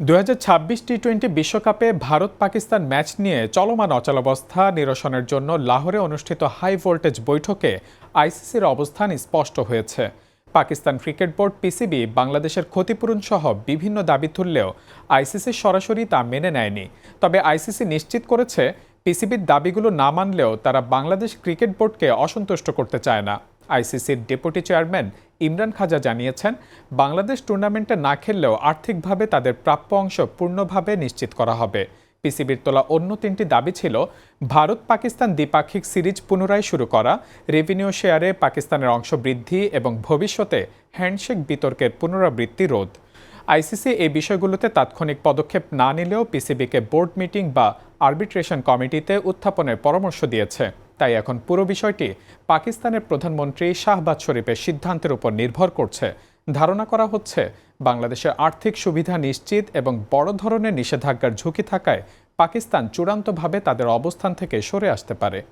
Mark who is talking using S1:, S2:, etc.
S1: 2026 টি-20 বিশ্বকাপে ভারত-পাকিস্তান ম্যাচ নিয়ে চলমান অচলাবস্থা নিরসনের জন্য লাহোরে অনুষ্ঠিত হাই ভোল্টেজ বৈঠকে আইসিসির অবস্থান স্পষ্ট হয়েছে। পাকিস্তান ক্রিকেট বোর্ড পিসিবি বাংলাদেশের ক্ষতিপূরণ সহ বিভিন্ন দাবি তুললেও আইসিসি সরাসরি তা মেনে নেয়নি। তবে আইসিসি নিশ্চিত করেছে, পিসিবির দাবিগুলো না মানলেও তারা বাংলাদেশ ক্রিকেট বোর্ডকে অসন্তুষ্ট করতে চায় না। আইসিসির ডেপুটি চেয়ারম্যান ইমরান খাজা জানিয়েছেন, বাংলাদেশ টুর্নামেন্টে না খেললেও আর্থিকভাবে তাদের প্রাপ্য অংশ পূর্ণভাবে নিশ্চিত করা হবে। পিসিবির তোলা অন্য তিনটি দাবি ছিল ভারত-পাকিস্তান দ্বিপাক্ষিক সিরিজ পুনরায় শুরু করা, রেভিনিউ শেয়ারে পাকিস্তানের অংশ বৃদ্ধি এবং ভবিষ্যতে হ্যান্ডশেক বিতর্কের পুনরাবৃত্তি রোধ। আইসিসি এই বিষয়গুলোতে তাৎক্ষণিক পদক্ষেপ না নিলেও পিসিবিকে বোর্ড মিটিং বা আরবিট্রেশন কমিটিতে উত্থাপনের পরামর্শ দিয়েছে। তাই এখন পুরো বিষয়টি পাকিস্তানের প্রধানমন্ত্রী শাহবাজ শরীফের সিদ্ধান্তের উপর নির্ভর করছে। ধারণা করা হচ্ছে, বাংলাদেশের আর্থিক সুবিধা নিশ্চিত এবং বড় ধরনের নিষেধাজ্ঞার ঝুঁকি থাকায় পাকিস্তান চূড়ান্তভাবে তাদের অবস্থান থেকে সরে আসতে পারে।